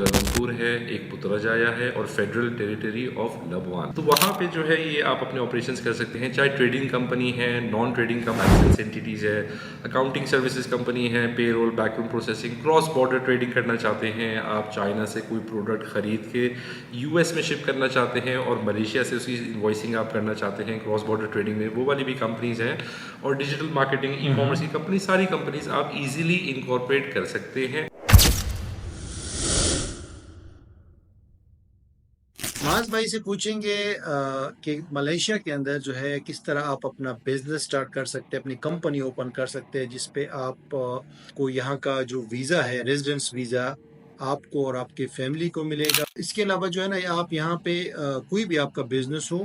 Kuala Lumpur है, एक पुत्रजाया है और फेडरल टेरिटरी ऑफ लबवान। तो वहाँ पे जो है ये आप अपने ऑपरेशंस कर सकते हैं, चाहे ट्रेडिंग कंपनी है, नॉन ट्रेडिंग कंपनी एंटिटीज़ है, अकाउंटिंग सर्विसेज कंपनी है, payroll, background processing, cross border trading करना चाहते हैं, आप चाइना से कोई प्रोडक्ट खरीद के यूएस में शिप करना चाहते हैं और मलेशिया से उसकी इन्वॉइसिंग आप करना चाहते हैं क्रॉस बॉर्डर ट्रेडिंग में, वो वाली भी कंपनीज हैं। और डिजिटल मार्केटिंग, ई कॉमर्स की कंपनी, सारी कंपनीज आप इजीली इनकॉर्पोरेट कर सकते हैं। माज भाई से पूछेंगे कि मलेशिया के अंदर जो है किस तरह आप अपना बिजनेस स्टार्ट कर सकते हैं, अपनी कंपनी ओपन कर सकते हैं जिसपे आप को यहाँ का जो वीज़ा है, रेजिडेंस वीज़ा आपको और आपके फैमिली को मिलेगा। इसके अलावा जो है ना, आप यहाँ पे कोई भी आपका बिजनेस हो,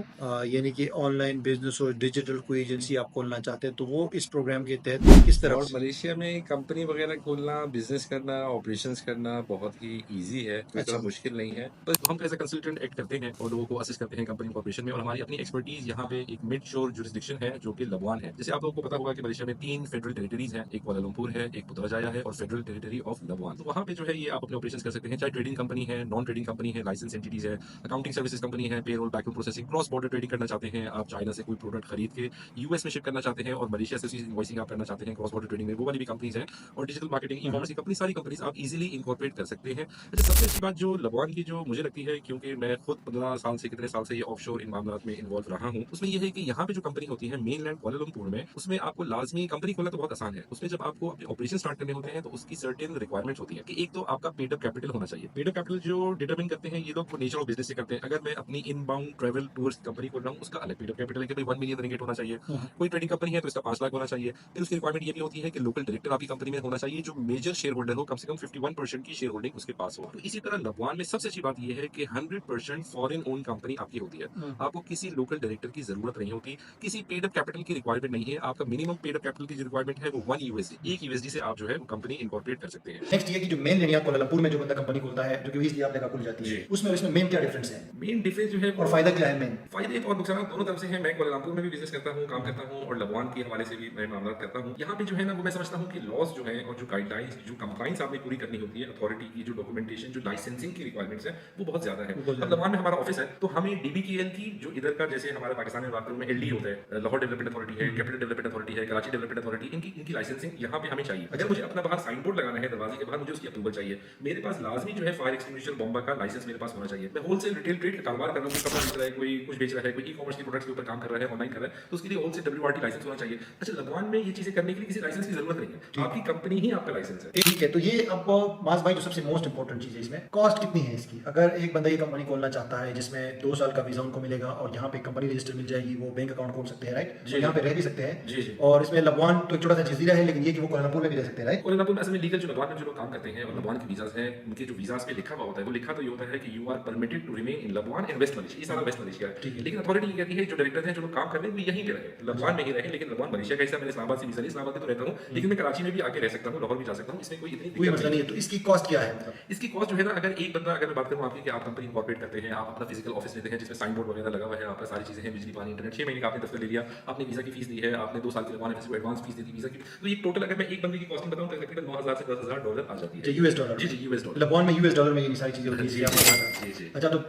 यानी कि ऑनलाइन बिजनेस हो, डिजिटल कोई एजेंसी आप खोलना चाहते हैं, तो वो इस प्रोग्राम के तहत किस तरह। और मलेशिया में कंपनी वगैरह खोलना, बिजनेस करना, ऑपरेशंस करना बहुत ही इजी है, कोई अच्छा। इतना मुश्किल नहीं है। बस हम एज अ कंसल्टेंट एक्ट करते हैं और लोगों को असिस्ट करते हैं कंपनी ऑपरेशन में। और हमारी अपनी एक्सपर्टीज यहाँ पे एक मिड शोर जुरिस्डिक्शन है जो कि लबवान है। जैसे आप लोगों को पता होगा कि मलेशिया में 3 फेडरल टेरिटरीज हैं, एक कोलालमपुर है, एक पुत्रजाया है और फेडरल टेरिटरी ऑफ लबवान। तो वहाँ पे जो है ये आप अपने ऑपरेशन कर सकते हैं, चाहे ट्रेडिंग कंपनी है, नॉन ट्रेडिंग कंपनी है, लाइसेंस एंटिटीज है, अकाउंटिंग सर्विसेज कंपनी है, payroll, background processing, cross border trading करना चाहते हैं, आप चाइना से कोई प्रोडक्ट खरीद के यूएस में शिप करना चाहते हैं और मलेशिया से उसकी इन्वॉइसिंग आप करना चाहते हैं क्रॉस बॉर्डर ट्रेडिंग में, वो वाली भी कंपनीज हैं। और डिजिटल मार्केटिंग, ई कॉमर्स की कंपनी, सारी कंपनीज आप इजीली इनकॉर्पोरेट कर सकते हैं। अच्छा, सबसे अच्छी बात जो लबवान की जो मुझे लगती है, क्योंकि मैं खुद 15 साल से, कितने साल से ये ऑफशोर इन मामलों में इन्वॉल्व रहा हूँ, उसमें यह है कि यहाँ पे जो कंपनी होती है मेन लैंड कोलालमपुर में, उसमें आपको लाजमी कंपनी खोलना तो बहुत आसान है। उसमें जब आपको अपने ऑपरेशन स्टार्ट करने होते हैं तो उसकी सर्टेन रिक्वायरमेंट्स होती है कि एक तो आपका पेड अप कैपिटल होना चाहिए। पेड अप कैपिटल जो डिटरमिन करते हैं ये लोग, नेचर ऑफ बिजनेस से करते हैं। अगर मैं अपनी इनबाउंड ट्रैवल टूर्स कंपनी खोल रहा हूँ, उसका अलग पेड अप कैपिटल है कि भाई 1 मिलियन रिंगिट होना चाहिए। कोई ट्रेडिंग कंपनी है तो इसका 5 लाख होना चाहिए। फिर उसकी रिक्वायरमेंट ये भी होती है कि लोकल डायरेक्टर आपकी कंपनी में होना चाहिए जो मेजर शेयर होल्डर हो, कम से कम 51% की शेयर होल्डिंग उसके पास हो। तो इसी तरह लबवान में सबसे अच्छी बात यह है कि 100% फॉरेन ओन कंपनी आपकी होती है। आपको किसी लोकल डायरेक्टर की जरूरत नहीं होती, किसी पेड अप कैपिटल की रिक्वायरमेंट नहीं है। आपका मिनिमम पेड अप कैपिटल की जो रिक्वायरमेंट है वो 1 यूएसडी, 1 यूएसडी से आप जो है वो कंपनी इनकॉर्पोरेट कर सकते हैं। नेक्स्ट ये कि जो मेन इंडिया कोलालमपुर में जो बंदा कंपनी खोलता है, जो कि 20 आपने खुल जाती है, उसमें इसमें मेन क्या डिफरेंस है? मेन डिफरेंस जो है और फायदा क्या है मेन? फायदे और नुकसान दोनों तरफ से हैं। मैं कोलालमपुर में भी बिजनेस करता हूँ, काम करता हूँ, और लबवान के हवाले से भी मैं मामला करता हूँ। यहाँ पे जो है ना, वो मैं समझता हूँ कि लॉज जो है और जो गाइडलाइंस, जो कंप्लाइंस आपने पूरी करनी होती है, अथॉरिटी की जो डॉक्यूमेंटेशन, जो लाइसेंसिंग की रिक्वायरमेंट्स है, वो बहुत ज्यादा है। अब लबवान में हमारा ऑफिस है तो हमें डीबीकेएल की, जो इधर का जैसे हमारे पाकिस्तान में बात करूँ मैं, एलडी होता है, लाहौर डेवलपमेंट अथॉरिटी है, कैपिटल डेवलपमेंट अथॉरिटी है, कराची डेवलपमेंट अथॉरिटी, इनकी लाइसेंसिंग यहाँ पे हमें चाहिए। अगर मुझे अपना बाहर साइन बोर्ड लगाना है दरवाजे के बाहर, मुझे उसकी अप्रूवल चाहिए। मेरे पास लाजमी जो है फायर एक्सटिंग्विशर बॉम्बा का लाइसेंस मेरे पास होना चाहिए। मैं होलसेल रिटेल ट्रेड का कारोबार कर रहा हूँ, कपड़ा बेच रहा है, कोई कुछ बेच रहा है, कोई ई कॉमर्स की प्रोडक्ट्स के ऊपर काम कर रहा है, ऑनलाइन कर रहा है, तो उसके लिए होलसेल डब्ल्यूआरटी लाइसेंस होना चाहिए। अच्छा, लबवान में ये चीजें करने के लिए किसी लाइसेंस की जरूरत नहीं है, आपकी कंपनी ही आपका लाइसेंस है। ठीक है, तो ये आपको मास भाई जो सबसे मोस्ट इंपॉर्टेंट चीज है इसमें, कॉस्ट कितनी है इसकी? अगर एक बंदा ये कंपनी खोलना चाहता है जिसमें 2 साल का वीजा उनको मिलेगा और यहाँ पे कंपनी रजिस्टर मिल जाएगी, वो बैंक अकाउंट खोल सकते हैं, राइट? जी, तो यहाँ पे रह भी सकते हैं। जी जी। और इसमें लबवान तो एक छोटा सा जजीरा है, लेकिन ये कि वो कोलंबो में भी रह सकते हैं, राइट? कोलंबो में असल में लीगल जो लबवान में जो लोग काम करते हैं और लबवान के वीजास हैं, उनके जो वीजास पे लिखा हुआ होता है, वो लिखा तो ये होता है कि you are permitted to remain in Labuan and West Malaysia. ये सारा वेस्ट मलेशिया है। लेकिन अथॉरिटी ये कहती है जो डायरेक्टर हैं, जो लोग काम कर रहे हैं, वो यहीं पे रहे, लबवान में ही रहे। लेकिन लबवान मलेशिया का हिस्सा, मैंने इस्लामाबाद से वीजा नहीं, इस्लामाबाद में तो रहता हूँ, लेकिन मैं कराची में भी आके रह सकता हूँ, लाहौर भी जा सकता हूँ, इसमें कोई इतनी कोई मसला नहीं है। तो इसकी कॉस्ट क्या है? मतलब इसकी कॉस्ट जो है ना, अगर एक बंदा, अगर मैं बात करूँ आपकी कि आप कंपनी इनकॉर्पोरेट करते हैं, आप अपना फिजिकल ऑफिस लेते हैं जिसमें साइन बोर्ड वगैरह लगा हुआ है, आपका सारी चीजें हैं, बिजली पानी इंटरनेट, 6 महीने का आपने दफ्तर ले लिया, आपने वीजा की फीस दी है, आपने 2 साल की लबवान को एडवांस फीस दी थी वीजा की, तो ये टोटल अगर मैं एक बंदे की कॉस्टिंग बताऊं तो तकरीबन 9000 से 10000 डॉलर आ जाती है। US dollar? जी जी, यूएस डॉलर। लबवान में यूएस डॉलर में ये सारी चीजें होती जी है। जी। अच्छा, तो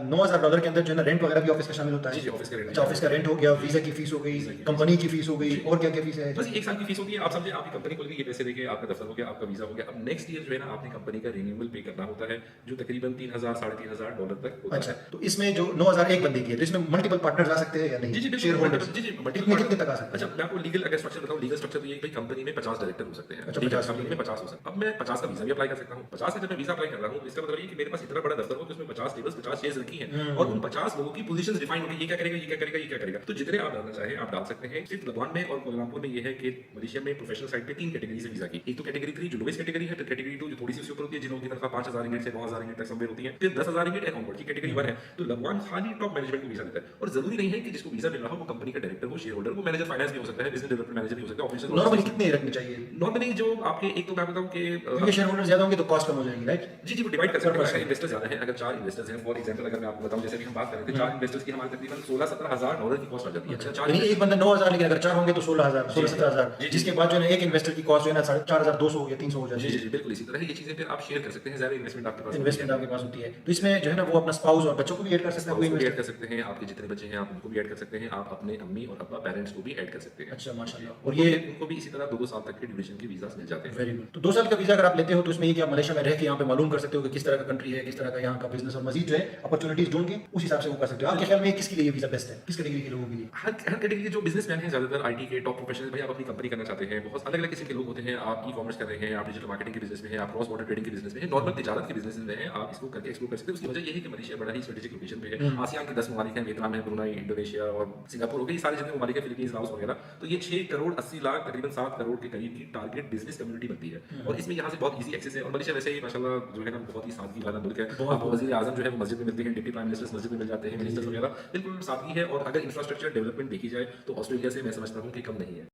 9000 डॉलर के अंदर जो है ना, रेंट वगैरह भी ऑफिस का शामिल होता है? जी जी, ऑफिस का रेंट। अच्छा, ऑफिस का रेंट हो गया, वीजा की फीस हो गई, कंपनी की फीस हो गई, और क्या क्या फीस है? बस 1 साल की फीस होती है। आप समझे, आपकी कंपनी खोल के ये पैसे देके आपका दफ्तर हो गया, आपका वीजा हो गया। अब नेक्स्ट ईयर जो है ना, आपने कंपनी का रिन्यूअल पे करना होता है, जो तकरीबन 3000 3500 डॉलर तक होता है। अच्छा, तो इसमें जो 9000 एक बंदे की है, तो इसमें मल्टीपल पार्टनर्स आ सकते हैं या नहीं? जी जी, शेयर होल्डर्स? जी जी, कितने कितने तक आ सकते हैं? अच्छा, मैं आपको लीगल अगर स्ट्रक्चर बताऊं, लीगल स्ट्रक्चर तो ये है कि कंपनी में 50 डायरेक्टर हो सकते हैं। अच्छा, ठीक है, 50 कंपनी में 50 हो सकते हैं। अब मैं 50 का वीजा भी अप्लाई कर सकता हूं। 50 का जब मैं वीजा अप्लाई कर रहा हूं, तो इसका मतलब ये कि मेरे पास इतना बड़ा दफ्तर हो कि उसमें 50 टेबल्स, 50 चेयर्स रखी हैं, और उन 50 लोगों की पोजीशंस डिफाइन होगी, ये क्या करेगा, ये क्या करेगा, ये क्या करेगा। तो जितने आप डालना चाहें आप डाल सकते हैं। सिर्फ लबवान में और कोलंबो में ये है कि मलेशिया में प्रोफेशनल साइड पे 3 कैटेगरी से वीजा की। एक तो कैटेगरी 3 जो लोवेस्ट कैटेगरी है, फिर कैटेगरी 2 जो थोड़ी सी उससे ऊपर होती है, जिन लोगों की तनख्वाह 5000 रिंगिट से 9000 रिंगिट तक समवेयर होती है, फिर 10000 रिंगिट एंड ऑनवर्ड की कैटेगरी 1 है। तो लबवान खाली टॉप मैनेजमेंट को वीजा देता है, और जरूरी नहीं है कि जिसको वीजा मिल रहा हो वो कंपनी का डायरेक्टर हो, शेयर होल्डर हो, मैनेजर फाइनेंस भी हो सकता है, बिजनेस डेवलपमेंट मैनेजर भी हो सकता है, ऑफिसर। नॉर्मली कितने रखने चाहिए? नॉर्मली जो आपके, एक तो मैं बताऊं कि क्योंकि शेयर होल्डर ज्यादा होंगे तो कॉस्ट कम हो जाएगी, राइट? जी, जी, वो डिवाइड कर सकते हैं। अगर इन्वेस्टर्स ज़्यादा हैं, अगर 4 इन्वेस्टर्स हैं, फॉर एग्जांपल अगर मैं आपको बताऊँ, जैसे अभी हम बात कर रहे थे, 4 इन्वेस्टर्स की हमारी तकरीबन $16,000-17,000 की कॉस्ट आ जाती है। अच्छा, अगर 4 यानी एक बंदा 9,000, लेकिन अगर 4 होंगे तो 16,000, जी, 16-17,000, जी, जी, जिसके जी। बाद जो है ना एक इन्वेस्टर की कॉस्ट जो है ना 4,200 या 300 हो जी, जाती जी, है। जी, बिल्कुल इसी तरह ये चीज़ें फिर आप शेयर कर सकते हैं, ज़्यादा इन्वेस्टमेंट आपके पास होती इन्वेस्टमेंट है। आपके पास होती है, तो इसमें जो है ना वो अपना स्पाउस और बच्चों को भी ऐड कर सकता है कोई स्पाउस को भी ऐड कर इन्वेस्टर? सकते हैं, आपके जितने बच्चे हैं आप उनको भी ऐड कर सकते हैं, आप अपने अम्मी और अब्बा पेरेंट्स को भी ऐड कर सकते हैं। अच्छा, माशाल्लाह। और उनको ये भी उनको भी इसी तरह 2-2 साल तक के ड्यूरेशन के वीज़ास मिल जाते हैं। Very good. तो 2 साल का वीज़ा अगर आप लेते हो तो इसमें ये कि आप मलेशिया में रह के यहाँ पे मालूम कर सकते हो कि किस तरह का कंट्री है, किस तरह का यहाँ का बिज़नेस, और मज़ीद जो है अपॉर्चुनिटीज़ ढूँढ के उस हिसाब से वो कर सकते हो। आपके ख्याल में किसके लिए ये वीज़ा बेस्ट है? किस कैटेगरी के लोगों के लिए? हर कैटेगरी के जो बिजनेसमैन हैं, ज़्यादातर आईटी के टॉप प्रोफेशनल्स, भाई आप अपनी कंपनी करना चाहते हैं, बहुत अलग-अलग किस्म के लोग होते हैं। आप ई-कॉमर्स कर रहे हैं, आप डिजिटल मार्केटिंग के बिज़नेस में हैं, आप क्रॉस बॉर्डर ट्रेडिंग के बिज़नेस में हैं, नॉर्मल तिजारत के बिज़नेस में हैं, आप इसको करके एक्सप्लोर कर सकते हैं। उसकी वजह ये है कि मलेशिया बड़ा ही स्ट्रेटेजिक लोकेशन पे है। आसियान के 10 ममालिक हैं, वियतनाम है, ब्रुनाई, इंडोनेशिया और सिंगापुर हो गए, ये सारे जितने ममालिक हैं, फिलीपींस, लाओस वगैरह। तो ये 6 करोड़ 80 लाख, तकरीबन 7 करोड़ के करीब की टारगेट बिज़नेस कम्युनिटी बनती है। और इसमें यहाँ से बहुत ईज़ी एक्सेस है, और मलेशिया वैसे ही माशाल्लाह जो है ना बहुत ही सादगी वाला मुल्क है। बहुत आपको वज़ीर-ए-आज़म जो है वो मस्जिद में मिलते हैं, डिप्टी प्राइम मिनिस्टर्स मस्जिद में मिल जाते हैं, मिनिस्टर्स वगैरह, बिल्कुल सादगी है। और अगर इंफ्रास्ट्रक्चर डेवलपमेंट देखी जाए तो ऑस्ट्रेलिया से मैं समझता हूँ कि कम नहीं है।